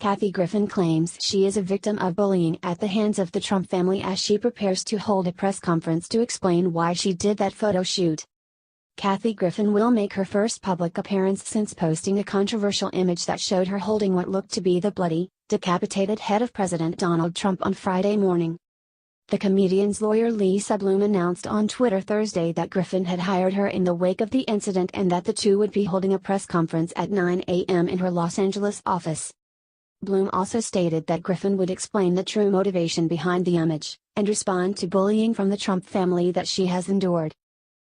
Kathy Griffin claims she is a victim of bullying at the hands of the Trump family as she prepares to hold a press conference to explain why she did that photo shoot. Kathy Griffin will make her first public appearance since posting a controversial image that showed her holding what looked to be the bloody, decapitated head of President Donald Trump on Friday morning. The comedian's lawyer Lisa Bloom announced on Twitter Thursday that Griffin had hired her in the wake of the incident and that the two would be holding a press conference at 9 a.m. in her Los Angeles office. Bloom also stated that Griffin would explain the true motivation behind the image, and respond to bullying from the Trump family that she has endured.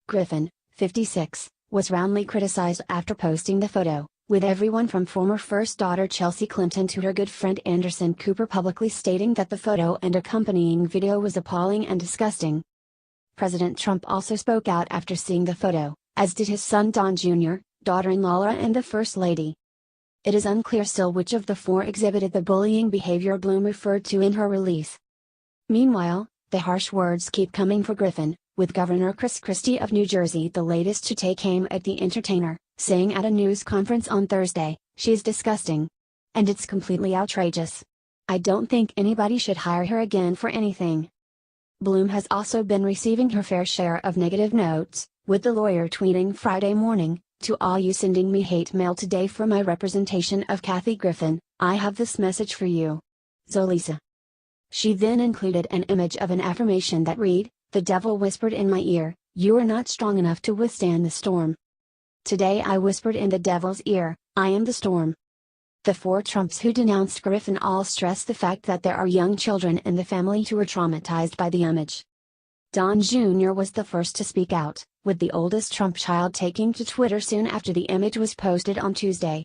Griffin, 56, was roundly criticized after posting the photo, with everyone from former first daughter Chelsea Clinton to her good friend Anderson Cooper publicly stating that the photo and accompanying video was appalling and disgusting. President Trump also spoke out after seeing the photo, as did his son Don Jr., daughter-in-law Laura and the First Lady. It is unclear still which of the four exhibited the bullying behavior Bloom referred to in her release. Meanwhile, the harsh words keep coming for Griffin, with Governor Chris Christie of New Jersey the latest to take aim at the entertainer, saying at a news conference on Thursday, "She's disgusting. And it's completely outrageous. I don't think anybody should hire her again for anything." Bloom has also been receiving her fair share of negative notes, with the lawyer tweeting Friday morning, "To all you sending me hate mail today for my representation of Kathy Griffin, I have this message for you. Zolisa." She then included an image of an affirmation that read, "The devil whispered in my ear, you are not strong enough to withstand the storm. Today I whispered in the devil's ear, I am the storm." The four Trumps who denounced Griffin all stress the fact that there are young children in the family who were traumatized by the image. Don Jr. was the first to speak out, with the oldest Trump child taking to Twitter soon after the image was posted on Tuesday.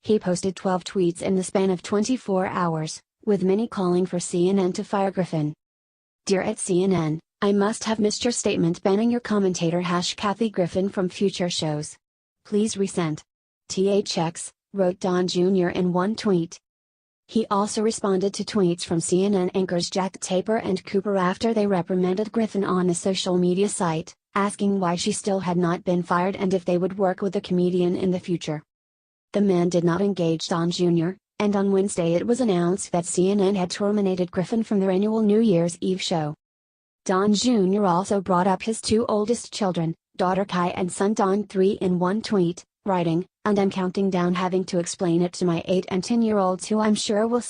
He posted 12 tweets in the span of 24 hours, with many calling for CNN to fire Griffin. "Dear at CNN, I must have missed your statement banning your commentator #Kathy Griffin from future shows. Please resend. THX," wrote Don Jr. in one tweet. He also responded to tweets from CNN anchors Jack Taper and Cooper after they reprimanded Griffin on a social media site, asking why she still had not been fired and if they would work with the comedian in the future. The men did not engage Don Jr., and on Wednesday it was announced that CNN had terminated Griffin from their annual New Year's Eve show. Don Jr. also brought up his two oldest children, daughter Kai and son Don 3 in one tweet, writing, "And I'm counting down having to explain it to my 8 and 10-year-olds who I'm sure will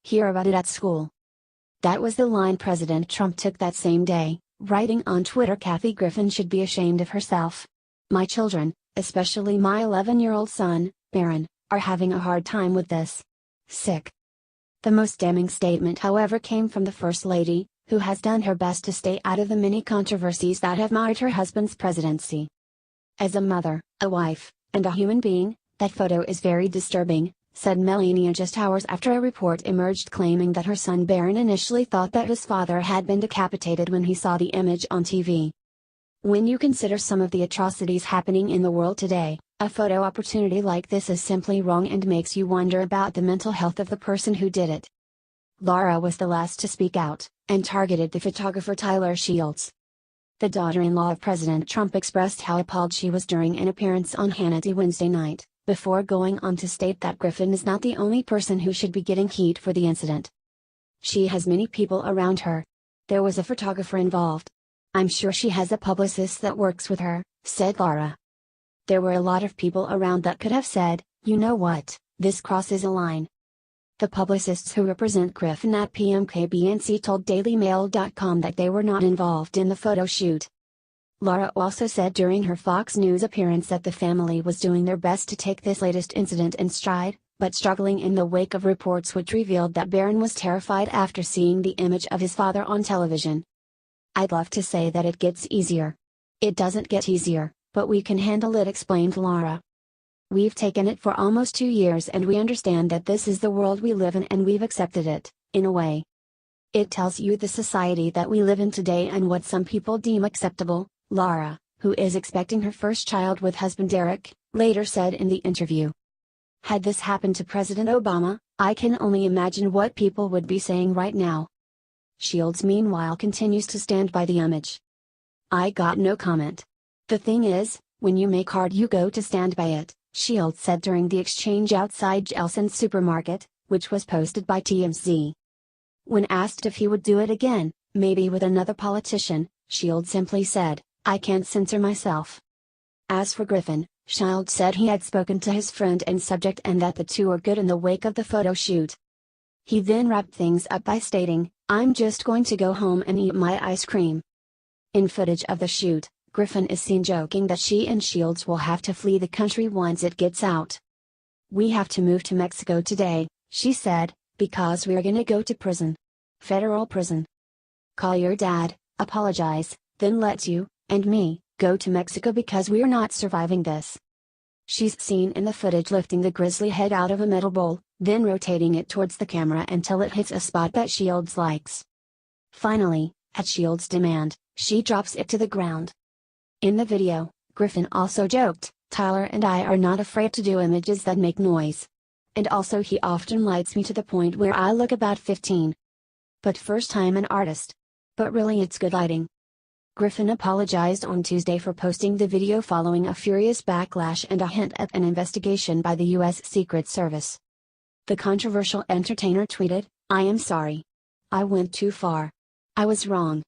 hear about it at school." That was the line President Trump took that same day, writing on Twitter, "Kathy Griffin should be ashamed of herself. My children, especially my 11-year-old son, Barron, are having a hard time with this. Sick." The most damning statement however came from the First Lady, who has done her best to stay out of the many controversies that have marred her husband's presidency. "As a mother, a wife, and a human being, that photo is very disturbing," said Melania just hours after a report emerged claiming that her son Barron initially thought that his father had been decapitated when he saw the image on TV. When you consider some of the atrocities happening in the world today, a photo opportunity like this is simply wrong and makes you wonder about the mental health of the person who did it. Laura was the last to speak out, and targeted the photographer Tyler Shields. The daughter-in-law of President Trump expressed how appalled she was during an appearance on Hannity Wednesday night, before going on to state that Griffin is not the only person who should be getting heat for the incident. "She has many people around her. There was a photographer involved. I'm sure she has a publicist that works with her," said Laura. "There were a lot of people around that could have said, you know what, this crosses a line." The publicists who represent Griffin at PMKBNC told DailyMail.com that they were not involved in the photo shoot. Laura also said during her Fox News appearance that the family was doing their best to take this latest incident in stride, but struggling in the wake of reports which revealed that Barron was terrified after seeing the image of his father on television. "I'd love to say that it gets easier. It doesn't get easier, but we can handle it," explained Laura. "We've taken it for almost 2 years and we understand that this is the world we live in and we've accepted it, in a way. It tells you the society that we live in today and what some people deem acceptable," Laura, who is expecting her first child with husband Derek, later said in the interview. "Had this happened to President Obama, I can only imagine what people would be saying right now." Shields meanwhile continues to stand by the image. "I got no comment. The thing is, when you make art you go to stand by it," Shields said during the exchange outside Gelson's supermarket, which was posted by TMZ. When asked if he would do it again, maybe with another politician, Shields simply said, "I can't censor myself." As for Griffin, Shields said he had spoken to his friend and subject and that the two were good in the wake of the photo shoot. He then wrapped things up by stating, "I'm just going to go home and eat my ice cream." In footage of the shoot, Griffin is seen joking that she and Shields will have to flee the country once it gets out. "We have to move to Mexico today," she said, "because we're gonna go to prison. Federal prison. Call your dad, apologize, then let you, and me, go to Mexico because we're not surviving this." She's seen in the footage lifting the grizzly head out of a metal bowl, then rotating it towards the camera until it hits a spot that Shields likes. Finally, at Shields' demand, she drops it to the ground. In the video, Griffin also joked, "Tyler and I are not afraid to do images that make noise. And also he often lights me to the point where I look about 15. But first I'm an artist. But really it's good lighting." Griffin apologized on Tuesday for posting the video following a furious backlash and a hint at an investigation by the U.S. Secret Service. The controversial entertainer tweeted, "I am sorry. I went too far. I was wrong.